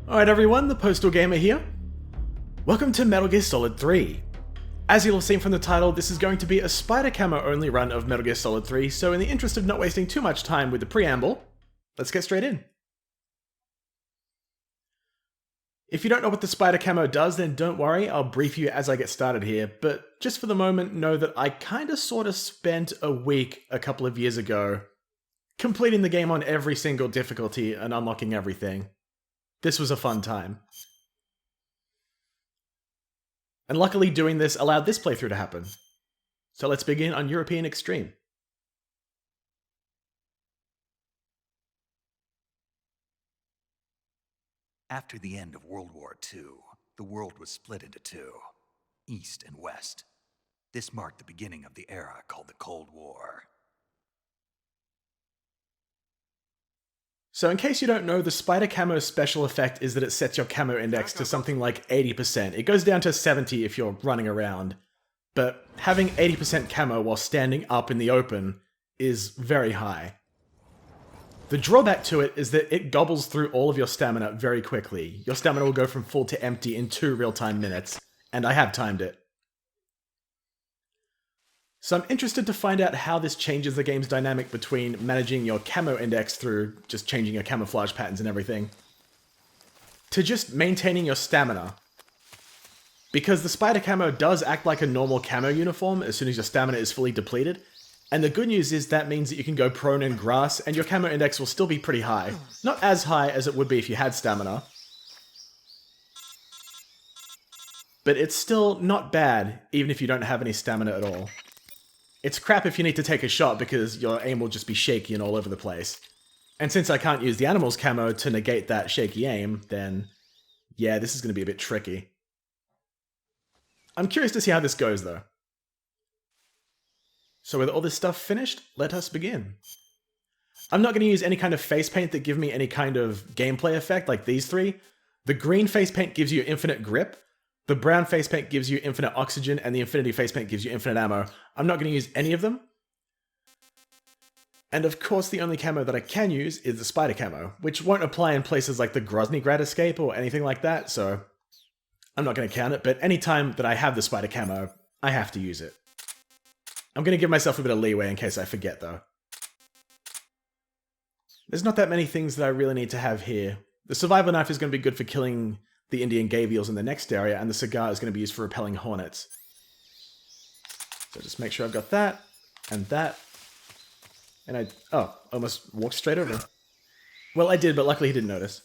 Alright everyone, the Postal Gamer here. Welcome to Metal Gear Solid 3. As you'll have seen from the title, this is going to be a spider camo only run of Metal Gear Solid 3, so in the interest of not wasting too much time with the preamble, let's get straight in. If you don't know what the spider camo does, then don't worry, I'll brief you as I get started here, but just for the moment, know that I kinda sorta spent a week a couple of years ago completing the game on every single difficulty and unlocking everything. This was a fun time. And luckily doing this allowed this playthrough to happen. So let's begin on European Extreme. After the end of World War II, the world was split into two, East and West. This marked the beginning of the era called the Cold War. So in case you don't know, the spider camo's special effect is that it sets your camo index to something like 80%. It goes down to 70 if you're running around. But having 80% camo while standing up in the open is very high. The drawback to it is that it gobbles through all of your stamina very quickly. Your stamina will go from full to empty in 2 real-time minutes, and I have timed it. So I'm interested to find out how this changes the game's dynamic between managing your camo index through just changing your camouflage patterns and everything, to just maintaining your stamina. Because the spider camo does act like a normal camo uniform as soon as your stamina is fully depleted, and the good news is that means that you can go prone in grass and your camo index will still be pretty high. Not as high as it would be if you had stamina, but it's still not bad even if you don't have any stamina at all. It's crap if you need to take a shot because your aim will just be shaky and all over the place. And since I can't use the animal's camo to negate that shaky aim, then yeah, this is going to be a bit tricky. I'm curious to see how this goes though. So with all this stuff finished, let us begin. I'm not going to use any kind of face paint that give me any kind of gameplay effect like these three. The green face paint gives you infinite grip. The brown face paint gives you infinite oxygen, and the infinity face paint gives you infinite ammo. I'm not going to use any of them. And of course the only camo that I can use is the spider camo, which won't apply in places like the Groznygrad escape or anything like that, so I'm not going to count it, but any time that I have the spider camo, I have to use it. I'm going to give myself a bit of leeway in case I forget though. There's not that many things that I really need to have here. The survival knife is going to be good for killing the Indian gavials in the next area, and the cigar is going to be used for repelling hornets. So just make sure I've got that, and that. And I... oh, almost walked straight over him. Well, I did, but luckily he didn't notice.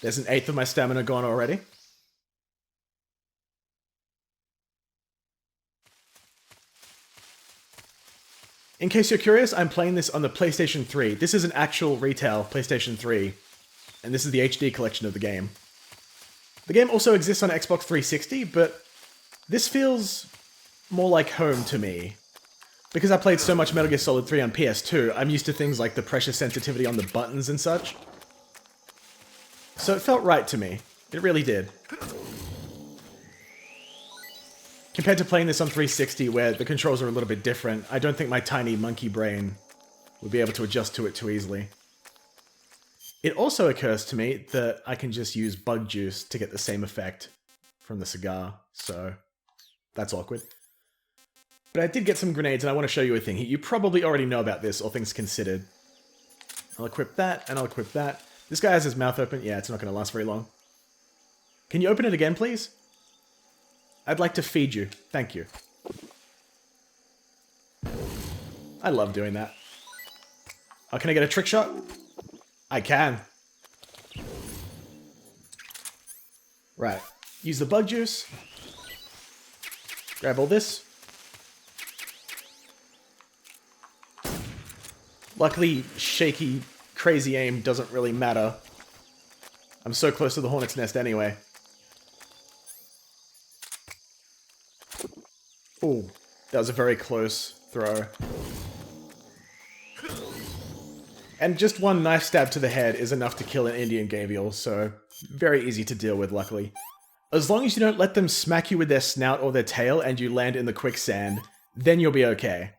There's an eighth of my stamina gone already. In case you're curious, I'm playing this on the PlayStation 3. This is an actual retail PlayStation 3, and this is the HD collection of the game. The game also exists on Xbox 360, but this feels more like home to me. Because I played so much Metal Gear Solid 3 on PS2, I'm used to things like the pressure sensitivity on the buttons and such. So it felt right to me. It really did. Compared to playing this on 360, where the controls are a little bit different, I don't think my tiny monkey brain would be able to adjust to it too easily. It also occurs to me that I can just use bug juice to get the same effect from the cigar, so that's awkward. But I did get some grenades, and I want to show you a thing. You probably already know about this, all things considered. I'll equip that, and I'll equip that. This guy has his mouth open. Yeah, it's not going to last very long. Can you open it again, please? I'd like to feed you. Thank you. I love doing that. Oh, can I get a trick shot? I can. Right. Use the bug juice. Grab all this. Luckily, shaky, crazy aim doesn't really matter. I'm so close to the hornet's nest anyway. Ooh, that was a very close throw. And just one knife stab to the head is enough to kill an Indian gavial, so very easy to deal with, luckily. As long as you don't let them smack you with their snout or their tail and you land in the quicksand, then you'll be okay.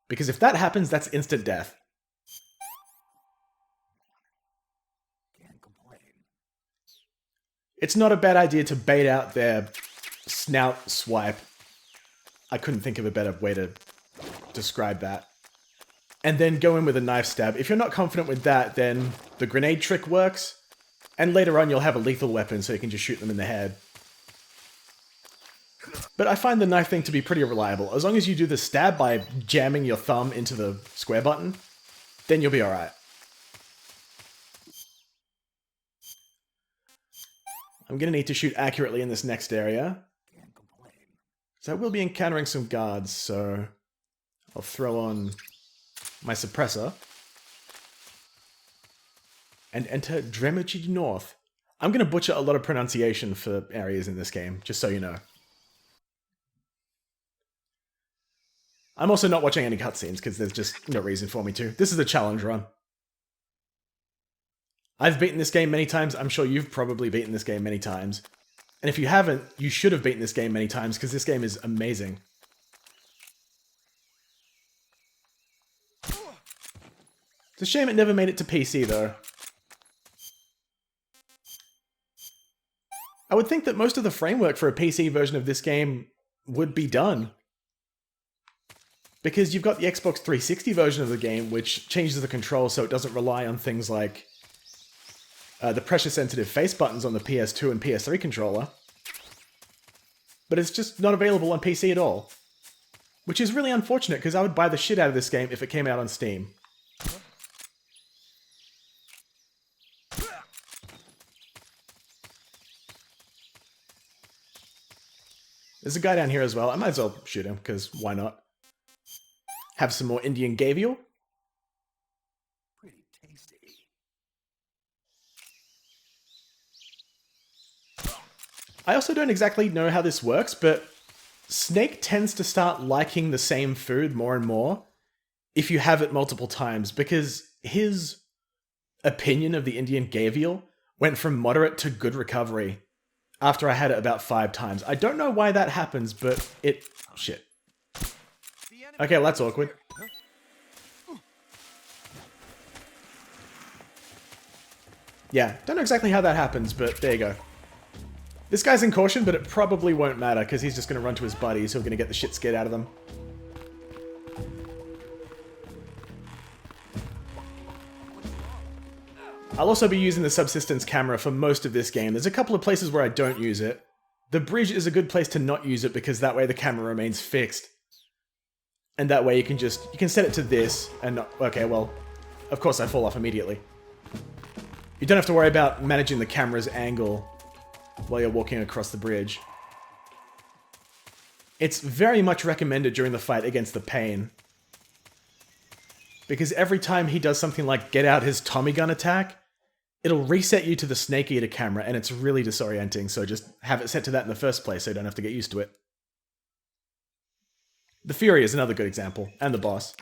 Because if that happens, that's instant death. It's not a bad idea to bait out their snout swipe. I couldn't think of a better way to describe that. And then go in with a knife stab. If you're not confident with that, then the grenade trick works. And later on, you'll have a lethal weapon, so you can just shoot them in the head. But I find the knife thing to be pretty reliable. As long as you do the stab by jamming your thumb into the square button, then you'll be alright. I'm going to need to shoot accurately in this next area. So I will be encountering some guards, so I'll throw on my suppressor. And enter Dremagey North. I'm going to butcher a lot of pronunciation for areas in this game, just so you know. I'm also not watching any cutscenes, because there's just no reason for me to. This is a challenge run. I've beaten this game many times. I'm sure you've probably beaten this game many times. And if you haven't, you should have beaten this game many times, because this game is amazing. It's a shame it never made it to PC, though. I would think that most of the framework for a PC version of this game would be done. Because you've got the Xbox 360 version of the game, which changes the control so it doesn't rely on things like the pressure-sensitive face buttons on the PS2 and PS3 controller. But it's just not available on PC at all. Which is really unfortunate, because I would buy the shit out of this game if it came out on Steam. There's a guy down here as well. I might as well shoot him, because why not? Have some more Indian gavial. Pretty tasty. I also don't exactly know how this works, but Snake tends to start liking the same food more and more if you have it multiple times, because his opinion of the Indian gavial went from moderate to good recovery after I had it about 5 times. I don't know why that happens, but it... shit. Okay, well, that's awkward. Yeah, don't know exactly how that happens, but there you go. This guy's in caution, but it probably won't matter, because he's just going to run to his buddies who are going to get the shit scared out of them. I'll also be using the subsistence camera for most of this game. There's a couple of places where I don't use it. The bridge is a good place to not use it, because that way the camera remains fixed. And that way you can set it to this, and not... okay, well, of course I fall off immediately. You don't have to worry about managing the camera's angle while you're walking across the bridge. It's very much recommended during the fight against the pain. Because every time he does something like get out his Tommy gun attack, it'll reset you to the Snake Eater camera, and it's really disorienting, so just have it set to that in the first place so you don't have to get used to it. The Fury is another good example, and the boss.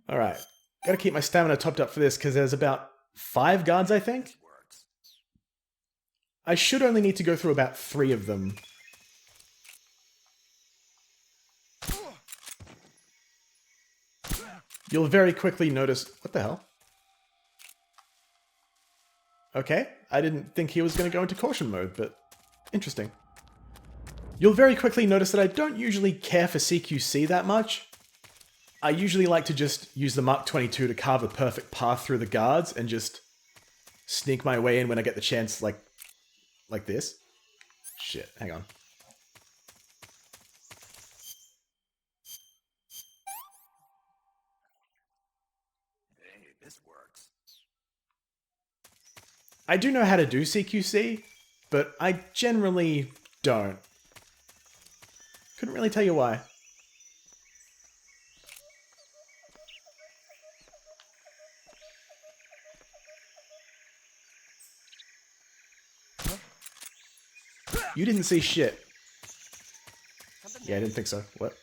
Alright, gotta keep my stamina topped up for this, because there's about 5 guards, I think? I should only need to go through about 3 of them. You'll very quickly notice... what the hell? Okay, I didn't think he was going to go into caution mode, but interesting. You'll very quickly notice that I don't usually care for CQC that much. I usually like to just use the Mark 22 to carve a perfect path through the guards and just sneak my way in when I get the chance, like this. Shit, hang on. Hey, this works. I do know how to do CQC, but I generally don't. Couldn't really tell you why. You didn't see shit. Yeah, I didn't think so. What?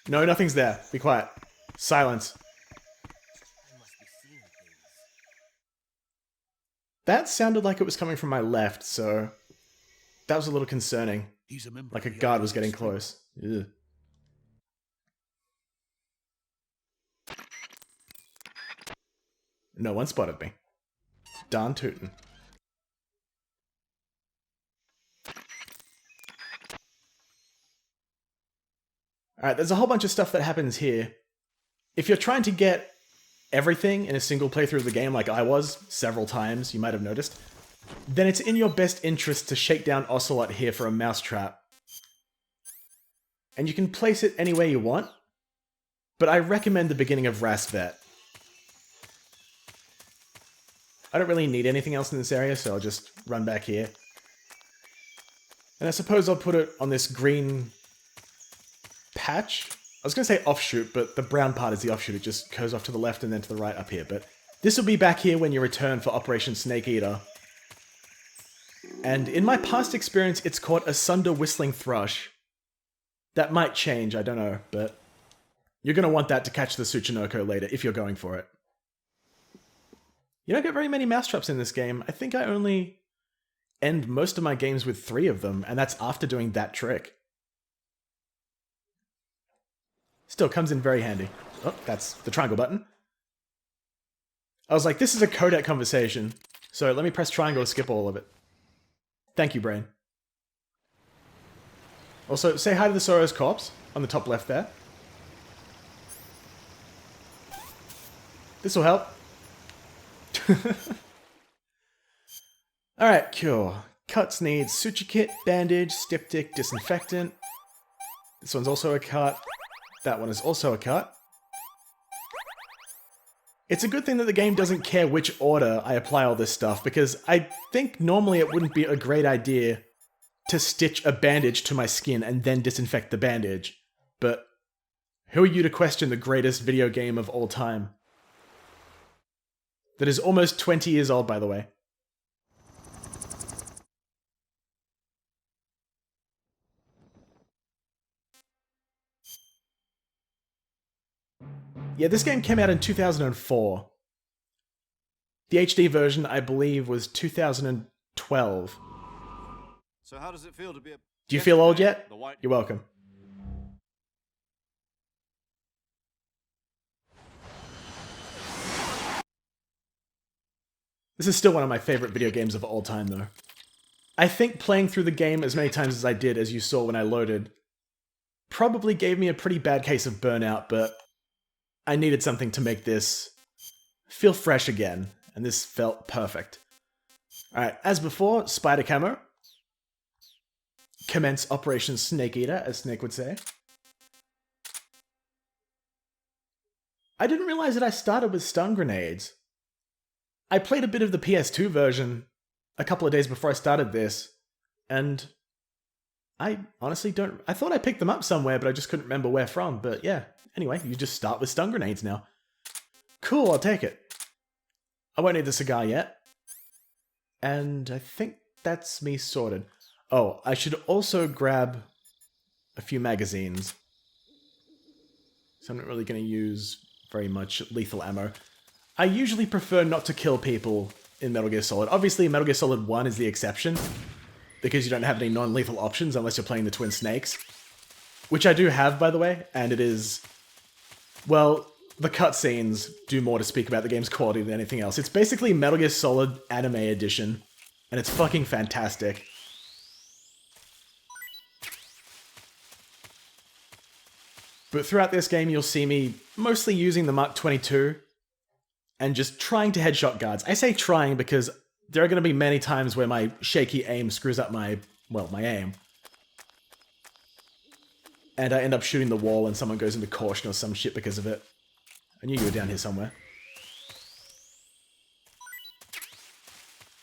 No, nothing's there. Be quiet. Silence. That sounded like it was coming from my left, so that was a little concerning. Like a guard was getting close. Ugh. No one spotted me. Darn tootin'. Alright, there's a whole bunch of stuff that happens here. If you're trying to get everything in a single playthrough of the game like I was several times, you might have noticed, then it's in your best interest to shake down Ocelot here for a mousetrap. And you can place it any way you want, but I recommend the beginning of Rasvet. I don't really need anything else in this area, so I'll just run back here. And I suppose I'll put it on this green patch. I was going to say offshoot, but the brown part is the offshoot. It just goes off to the left and then to the right up here. But this will be back here when you return for Operation Snake Eater. And in my past experience, it's caught a Sunder Whistling Thrush. That might change, I don't know, but you're going to want that to catch the Tsuchinoko later if you're going for it. You don't get very many mousetraps in this game. I think I only end most of my games with 3 of them, and that's after doing that trick. Still comes in very handy. Oh, that's the triangle button. I was like, this is a codec conversation, so let me press triangle to skip all of it. Thank you, brain. Also, say hi to the Soros corpse on the top left there. This will help. Alright, cure. Cuts need suture kit, bandage, styptic, disinfectant. This one's also a cut. That one is also a cut. It's a good thing that the game doesn't care which order I apply all this stuff, because I think normally it wouldn't be a great idea to stitch a bandage to my skin and then disinfect the bandage. But who are you to question the greatest video game of all time? That is almost 20 years old, by the way. Yeah, this game came out in 2004. The HD version, I believe, was 2012. So how does it feel to be a... Do you feel old yet? You're welcome. This is still one of my favorite video games of all time, though. I think playing through the game as many times as I did, as you saw when I loaded, probably gave me a pretty bad case of burnout, but I needed something to make this feel fresh again, and this felt perfect. Alright, as before, Spider Camo. Commence Operation Snake Eater, as Snake would say. I didn't realize that I started with stun grenades. I played a bit of the PS2 version a couple of days before I started this, and I honestly don't... I thought I picked them up somewhere, but I just couldn't remember where from, but yeah. Anyway, you just start with stun grenades now. Cool, I'll take it. I won't need the cigar yet. And I think that's me sorted. Oh, I should also grab a few magazines. So I'm not really going to use very much lethal ammo. I usually prefer not to kill people in Metal Gear Solid. Obviously, Metal Gear Solid 1 is the exception, because you don't have any non-lethal options unless you're playing the Twin Snakes. Which I do have, by the way, and it is... Well, the cutscenes do more to speak about the game's quality than anything else. It's basically Metal Gear Solid Anime Edition, and it's fucking fantastic. But throughout this game, you'll see me mostly using the Mark 22 and just trying to headshot guards. I say trying because there are going to be many times where my shaky aim screws up my aim. And I end up shooting the wall and someone goes into caution or some shit because of it. I knew you were down here somewhere.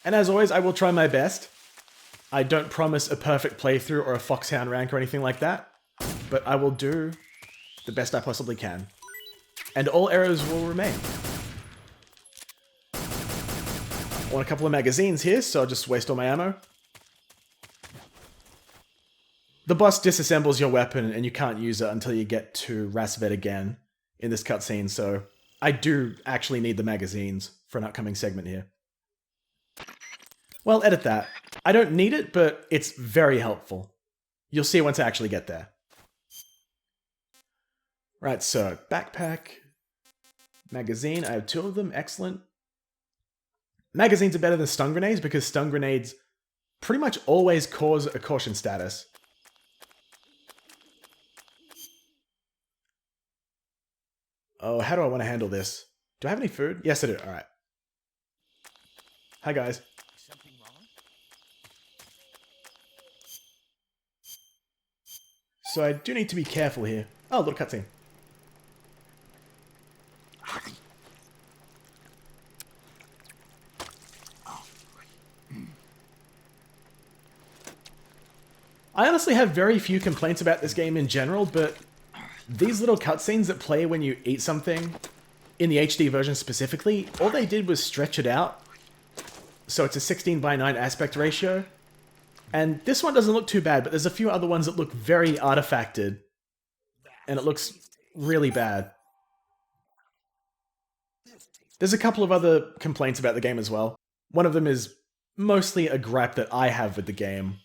And as always, I will try my best. I don't promise a perfect playthrough or a Foxhound rank or anything like that, but I will do the best I possibly can. And all errors will remain. I want a couple of magazines here, so I'll just waste all my ammo. The boss disassembles your weapon and you can't use it until you get to Rasvet again in this cutscene, so I do actually need the magazines for an upcoming segment here. Well, edit that. I don't need it, but it's very helpful. You'll see once I actually get there. Right, so backpack, magazine, I have 2 of them, excellent. magazines are better than stun grenades because stun grenades pretty much always cause a caution status. Oh, how do I want to handle this? Do I have any food? Yes, I do. All right. Hi, guys. Something wrong? So I do need to be careful here. Oh, little cutscene. I honestly have very few complaints about this game in general, but these little cutscenes that play when you eat something, in the HD version specifically, all they did was stretch it out. So it's a 16:9 aspect ratio. And this one doesn't look too bad, but there's a few other ones that look very artifacted. And it looks really bad. There's a couple of other complaints about the game as well. One of them is mostly a gripe that I have with the game.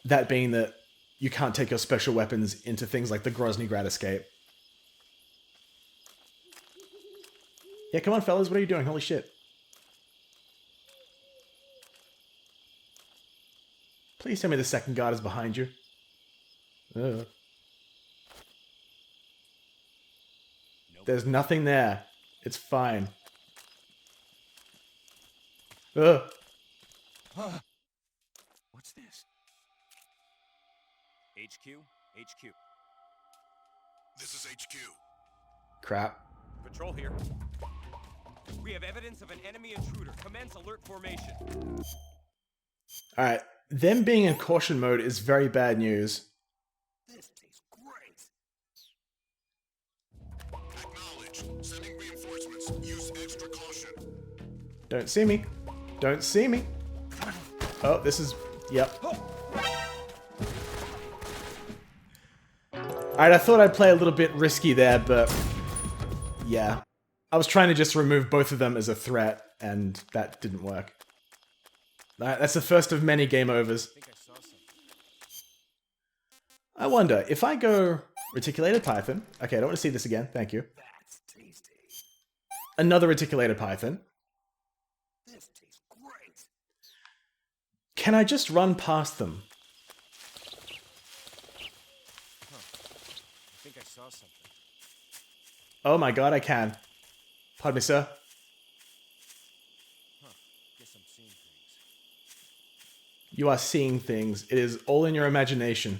That being that you can't take your special weapons into things like the Grozny Grad escape. Yeah, come on, fellas, what are you doing? Holy shit. Please tell me the second guard is behind you. Ugh. There's nothing there. It's fine. Ugh. What's this? HQ? HQ. This is HQ. Crap. Patrol here. We have evidence of an enemy intruder. Commence alert formation. Alright. Them being in caution mode is very bad news. This tastes great. Acknowledge. Sending reinforcements. Use extra caution. Don't see me. Don't see me. Oh, this is... Yep. Alright, I thought I'd play a little bit risky there, but... Yeah. I was trying to just remove both of them as a threat, and that didn't work. Alright, that's the first of many game overs. I think I saw something. I wonder, if I go... Reticulated Python. Okay, I don't want to see this again. Thank you. That's tasty. Another Reticulated Python. This tastes great. Can I just run past them? I think I saw something. Oh my god, I can. Pardon me, sir. Guess I'm seeing things. You are seeing things. It is all in your imagination.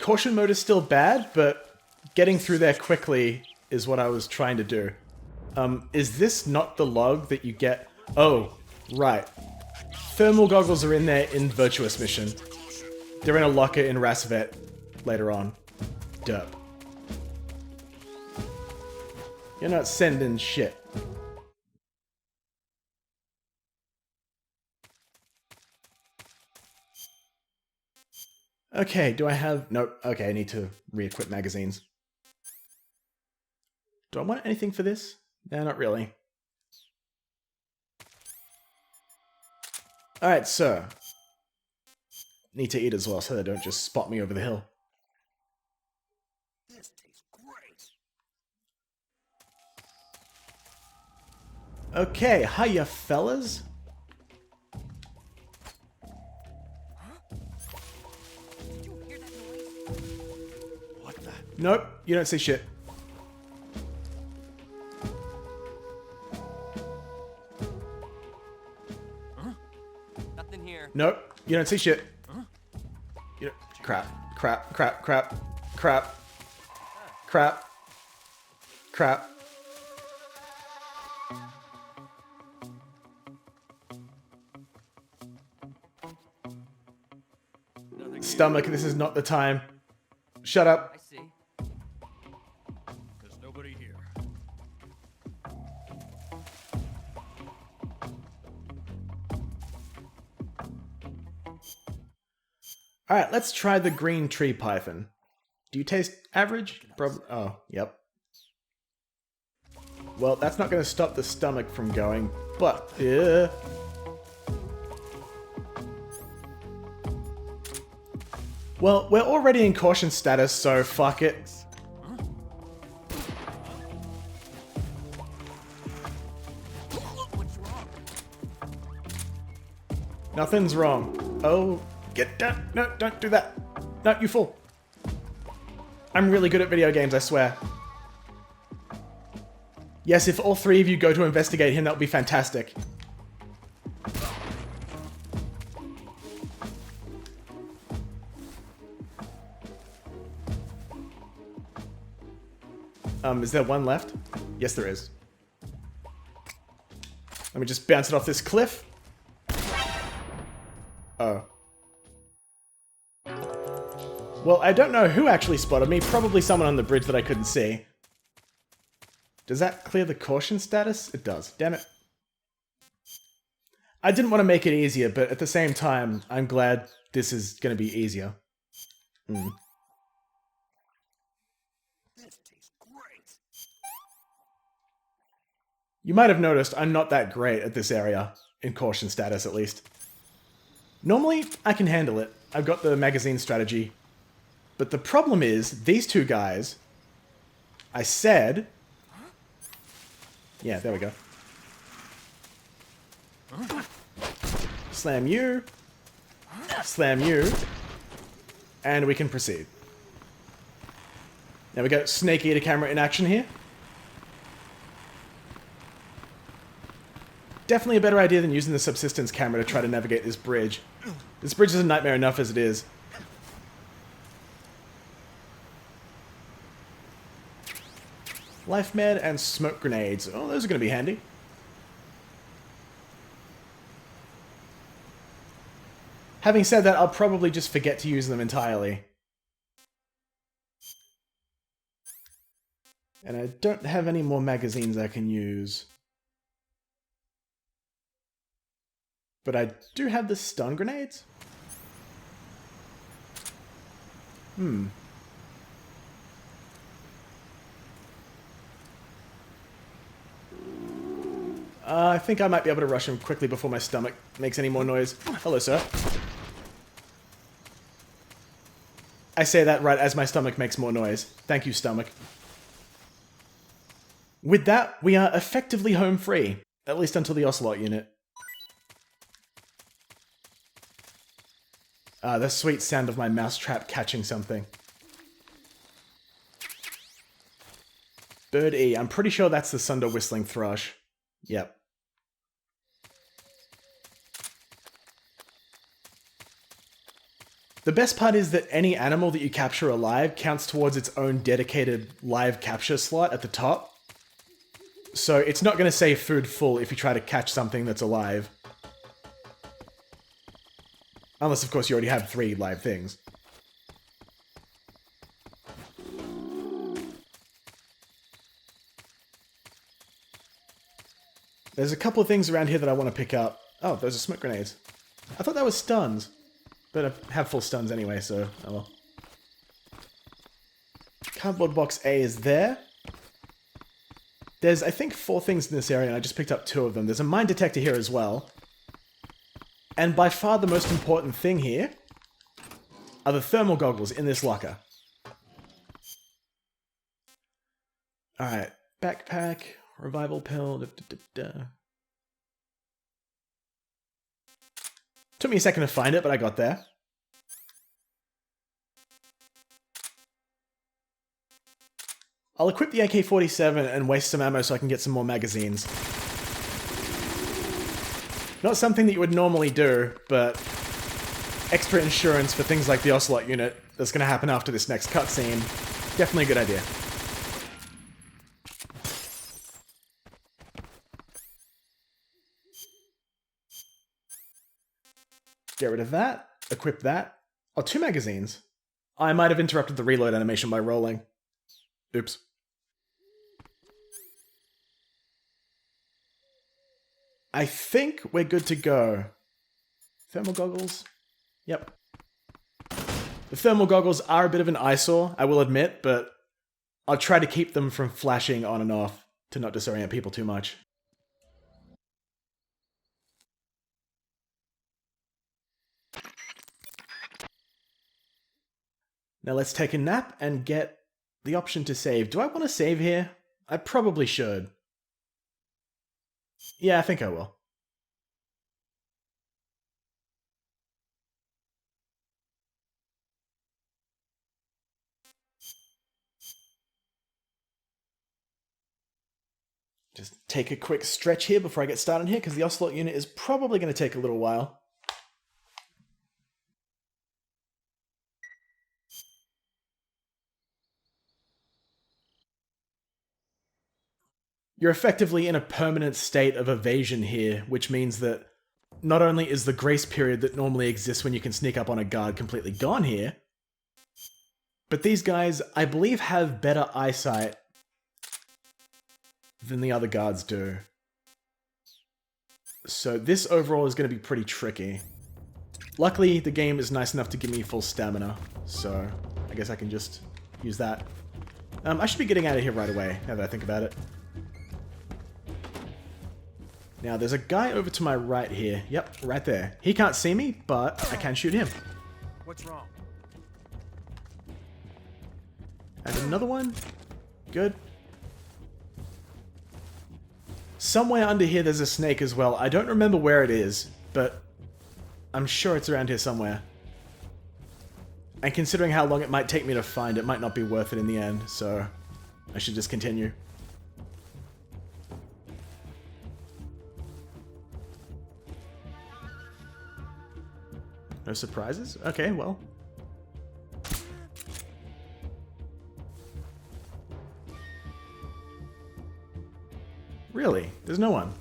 Caution mode is still bad, but getting through there quickly is what I was trying to do. Is this not the log that you get? Oh, right. Thermal goggles are in there in Virtuous Mission. They're in a locker in Rasvet later on. Derp. You're not sending shit. Okay, do I have... Nope. Okay, I need to re-equip magazines. Do I want anything for this? No, not really. Alright, so... Need to eat as well so they don't just spot me over the hill. This tastes great. Okay, hiya fellas. Did you hear that noise? What the? Nope, you don't see shit. Nothing here. Nope, you don't see shit. You don't... Crap, crap, crap, crap, crap, crap, crap. Stomach, this is not the time. Shut up. I see. There's nobody here. Alright, let's try the green tree python. Do you taste average? Oh, yep. Well, that's not going to stop the stomach from going, but... Well, we're already in caution status, so fuck it. Nothing's wrong. Oh, get down. No, don't do that. No, you fool. I'm really good at video games, I swear. Yes, if all three of you go to investigate him, that would be fantastic. Is there one left? Yes, there is. Let me just bounce it off this cliff. Oh. Well, I don't know who actually spotted me. Probably someone on the bridge that I couldn't see. Does that clear the caution status? It does. Damn it. I didn't want to make it easier, but at the same time, I'm glad this is going to be easier. Mm. This tastes great. You might have noticed I'm not that great at this area, in caution status at least. Normally, I can handle it. I've got the magazine strategy. But the problem is, these two guys... I said... Yeah, there we go. Slam you. Slam you. And we can proceed. Now we got Snake Eater camera in action here. Definitely a better idea than using the subsistence camera to try to navigate this bridge. This bridge is a nightmare enough as it is. Life med and smoke grenades. Oh, those are going to be handy. Having said that, I'll probably just forget to use them entirely. And I don't have any more magazines I can use. But I do have the stun grenades? I think I might be able to rush him quickly before my stomach makes any more noise. Hello, sir. I say that right as my stomach makes more noise. Thank you, stomach. With that, we are effectively home free. At least until the Ocelot unit. The sweet sound of my mousetrap catching something. Bird E. I'm pretty sure that's the Sunder Whistling Thrush. Yep. The best part is that any animal that you capture alive counts towards its own dedicated live capture slot at the top. So it's not going to say food full if you try to catch something that's alive. Unless, of course, you already have 3 live things. There's a couple of things around here that I want to pick up. Oh, those are smoke grenades. I thought that was stuns. But I have full stuns anyway, so oh well. Cardboard box A is there. There's, I think, 4 things in this area, and I just picked up 2 of them. There's a mine detector here as well. And by far the most important thing here are the thermal goggles in this locker. Alright, backpack, revival pill, Took me a second to find it, but I got there. I'll equip the AK-47 and waste some ammo so I can get some more magazines. Not something that you would normally do, but extra insurance for things like the Ocelot unit that's going to happen after this next cutscene. Definitely a good idea. Get rid of that. Equip that. Oh, 2 magazines. I might have interrupted the reload animation by rolling. Oops. I think we're good to go. Thermal goggles? Yep. The thermal goggles are a bit of an eyesore, I will admit, but I'll try to keep them from flashing on and off to not disorient people too much. Now let's take a nap and get the option to save. Do I want to save here? I probably should. Yeah, I think I will. Just take a quick stretch here before I get started here, because the Ocelot unit is probably going to take a little while. You're effectively in a permanent state of evasion here, which means that not only is the grace period that normally exists when you can sneak up on a guard completely gone here, but these guys, I believe, have better eyesight than the other guards do. So this overall is going to be pretty tricky. Luckily, the game is nice enough to give me full stamina, so I guess I can just use that. I should be getting out of here right away, now that I think about it. Now, there's a guy over to my right here. Yep, right there. He can't see me, but I can shoot him. What's wrong? And another one. Good. Somewhere under here there's a snake as well. I don't remember where it is, but I'm sure it's around here somewhere. And considering how long it might take me to find, it might not be worth it in the end, so I should just continue. No surprises? Okay, well. Really? There's no one.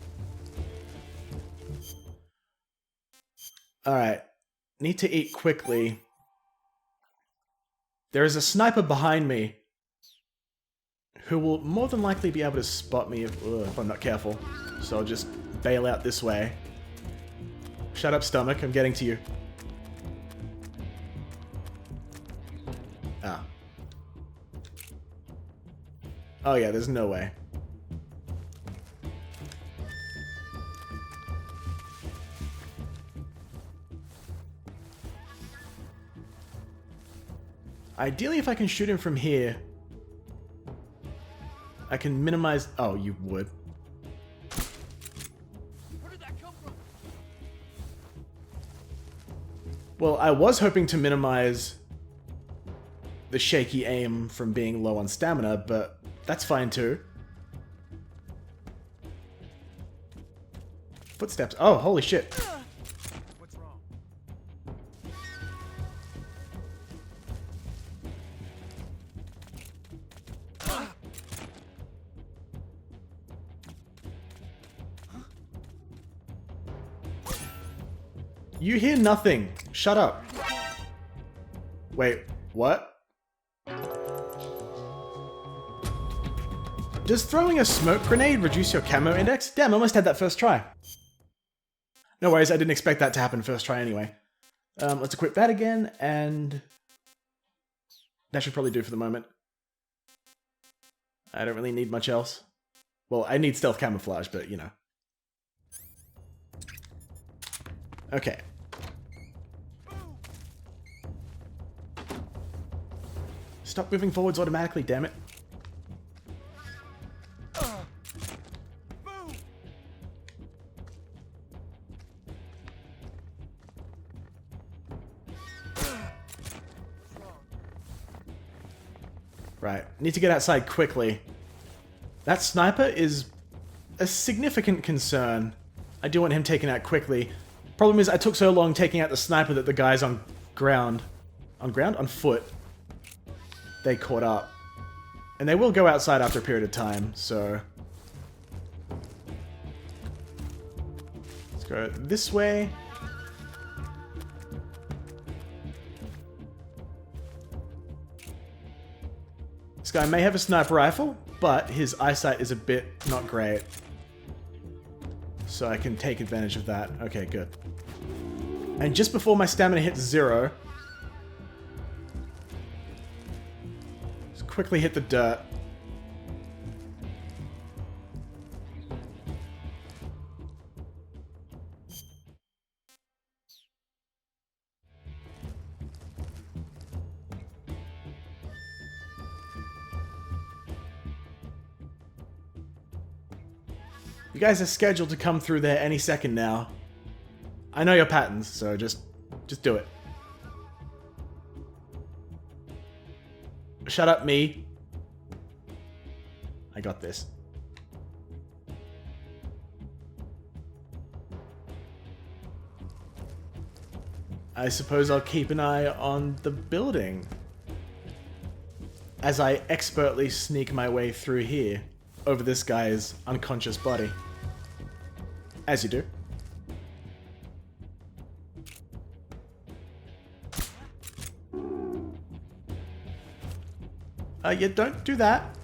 Alright. Need to eat quickly. There is a sniper behind me who will more than likely be able to spot me if I'm not careful. So I'll just bail out this way. Shut up, stomach. I'm getting to you. Ah. Oh yeah, there's no way. Ideally, if I can shoot him from here, I can minimize... Oh, you would. Where did that come from? Well, I was hoping to minimize the shaky aim from being low on stamina, but that's fine too. Footsteps. Oh, holy shit. What's wrong? You hear nothing. Shut up. Wait, what? Does throwing a smoke grenade reduce your camo index? Damn, I almost had that first try. No worries, I didn't expect that to happen first try anyway. Let's equip that again, and that should probably do for the moment. I don't really need much else. Well, I need stealth camouflage, but you know. Okay. Stop moving forwards automatically, damn it. Right, need to get outside quickly. That sniper is a significant concern. I do want him taken out quickly. Problem is, I took so long taking out the sniper that the guys on ground... On ground? On foot. They caught up. And they will go outside after a period of time, so... Let's go this way. This guy may have a sniper rifle, but his eyesight is a bit not great. So I can take advantage of that. Okay, good. And just before my stamina hits 0, just quickly hit the dirt. You guys are scheduled to come through there any second now. I know your patterns, so just do it. Shut up, me. I got this. I suppose I'll keep an eye on the building as I expertly sneak my way through here over this guy's unconscious body. As you do. Yeah, don't do that.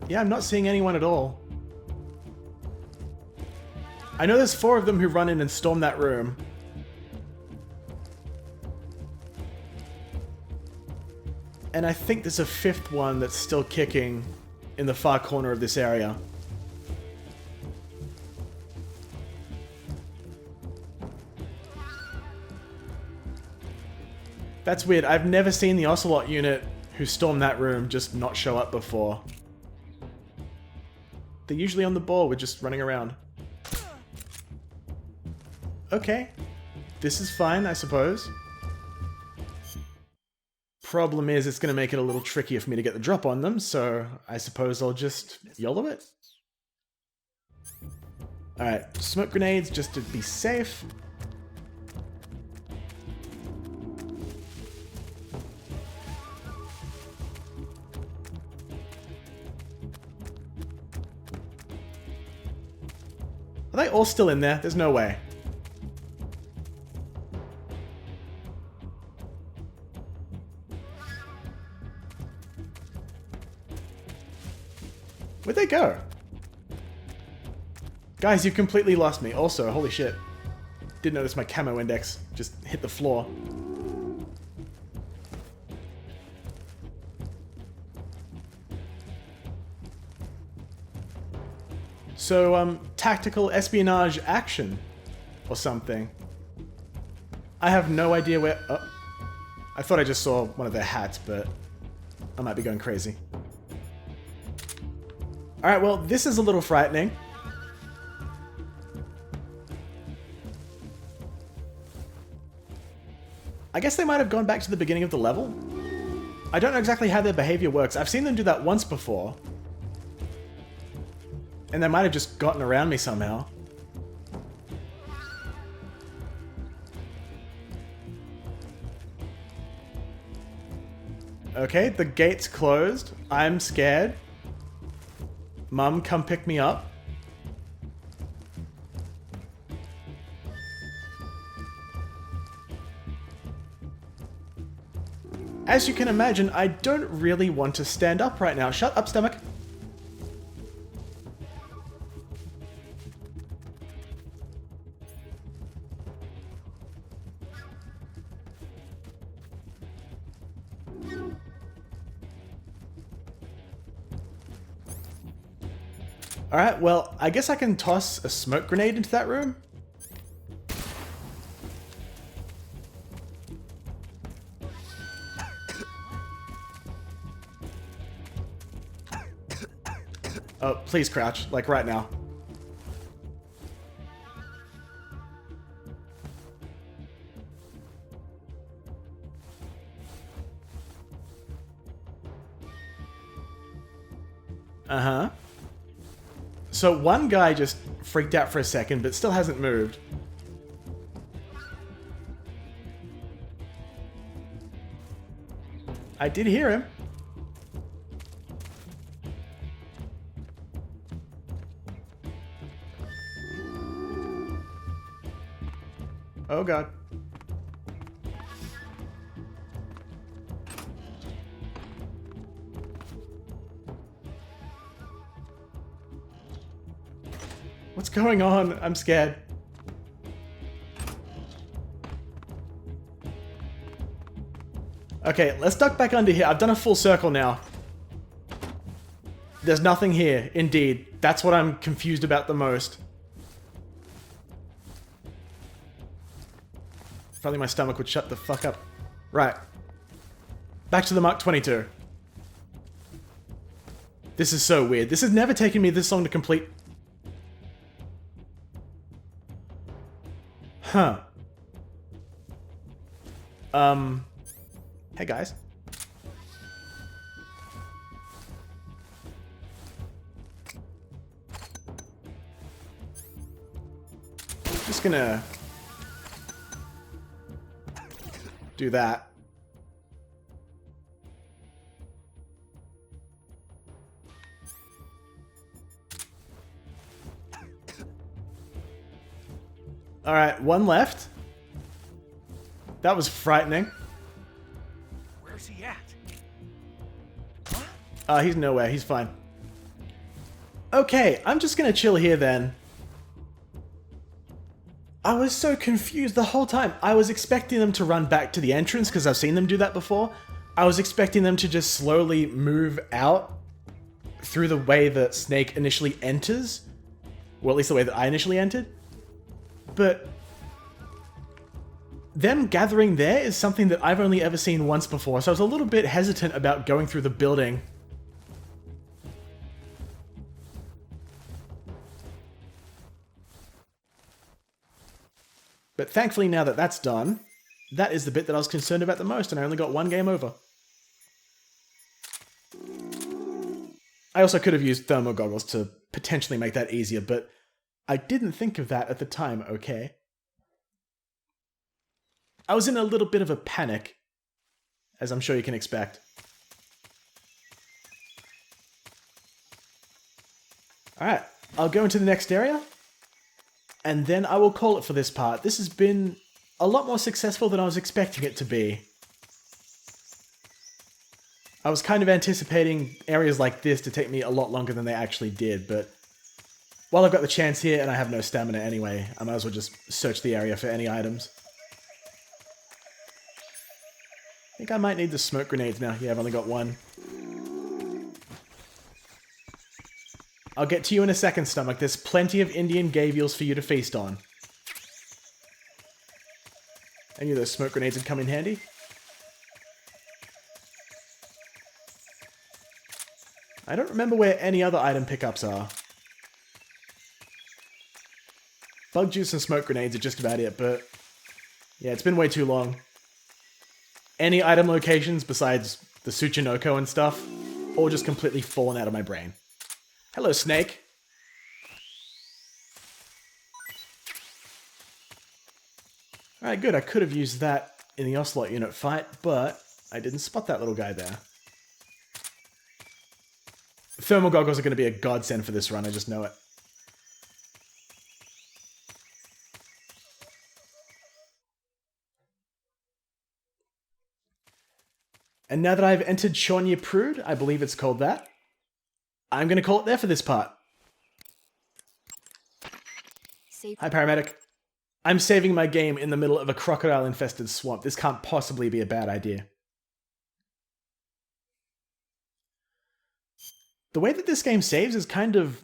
Yeah, I'm not seeing anyone at all. I know there's 4 of them who run in and storm that room. And I think there's a 5th one that's still kicking in the far corner of this area. That's weird. I've never seen the Ocelot unit who stormed that room just not show up before. They're usually on the ball, we're just running around. Okay. This is fine, I suppose. Problem is, it's going to make it a little trickier for me to get the drop on them, so I suppose I'll just YOLO it. Alright, smoke grenades just to be safe. Are they all still in there? There's no way. Where'd they go? Guys, you've completely lost me. Also, holy shit. Didn't notice my camo index just hit the floor. So, tactical espionage action or something. I have no idea where... Oh. I thought I just saw one of their hats, but I might be going crazy. Alright, well, this is a little frightening. I guess they might have gone back to the beginning of the level. I don't know exactly how their behavior works. I've seen them do that once before. And they might have just gotten around me somehow. Okay, the gate's closed. I'm scared. Mum, come pick me up. As you can imagine, I don't really want to stand up right now. Shut up, stomach. Alright, well, I guess I can toss a smoke grenade into that room. Oh, please crouch, like right now. Uh-huh. So one guy just freaked out for a second, but still hasn't moved. I did hear him. Oh god. What's going on? I'm scared. Okay, let's duck back under here. I've done a full circle now. There's nothing here, indeed. That's what I'm confused about the most. If only my stomach would shut the fuck up. Right. Back to the Mark 22. This is so weird. This has never taken me this long to complete. Huh. Hey guys. Just gonna do that. Alright, one left. That was frightening. Where's he at? He's nowhere. He's fine. Okay, I'm just gonna chill here then. I was so confused the whole time. I was expecting them to run back to the entrance because I've seen them do that before. I was expecting them to just slowly move out through the way that Snake initially enters. Well, at least the way that I initially entered. But them gathering there is something that I've only ever seen once before, so I was a little bit hesitant about going through the building. But thankfully, now that that's done, that is the bit that I was concerned about the most, and I only got one game over. I also could have used thermal goggles to potentially make that easier, but I didn't think of that at the time, okay? I was in a little bit of a panic, as I'm sure you can expect. Alright, I'll go into the next area, and then I will call it for this part. This has been a lot more successful than I was expecting it to be. I was kind of anticipating areas like this to take me a lot longer than they actually did, but while I've got the chance here and I have no stamina anyway, I might as well just search the area for any items. I think I might need the smoke grenades now. Yeah, I've only got one. I'll get to you in a second, Stomach. There's plenty of Indian gavials for you to feast on. Any of those smoke grenades would come in handy. I don't remember where any other item pickups are. Bug juice and smoke grenades are just about it, but yeah, it's been way too long. Any item locations besides the Tsuchinoko and stuff, all just completely fallen out of my brain. Hello, Snake. Alright, good. I could have used that in the Ocelot unit fight, but I didn't spot that little guy there. Thermal goggles are going to be a godsend for this run, I just know it. And now that I've entered Shawnya Prude, I believe it's called that, I'm going to call it there for this part. Hi, Paramedic. I'm saving my game in the middle of a crocodile-infested swamp. This can't possibly be a bad idea. The way that this game saves is kind of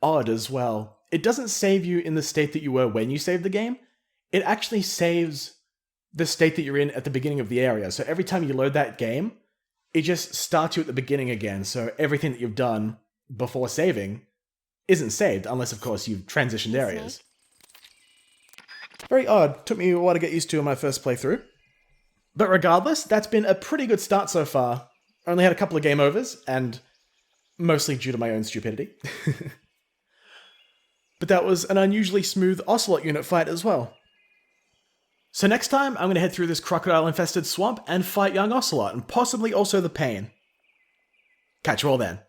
odd as well. It doesn't save you in the state that you were when you saved the game. It actually saves the state that you're in at the beginning of the area. So every time you load that game, it just starts you at the beginning again. So everything that you've done before saving isn't saved, unless of course you've transitioned areas. Very odd. Took me a while to get used to in my first playthrough. But regardless, that's been a pretty good start so far. Only had a couple of game overs, and mostly due to my own stupidity. But that was an unusually smooth Ocelot unit fight as well. So next time, I'm going to head through this crocodile-infested swamp and fight young Ocelot, and possibly also the Pain. Catch you all then.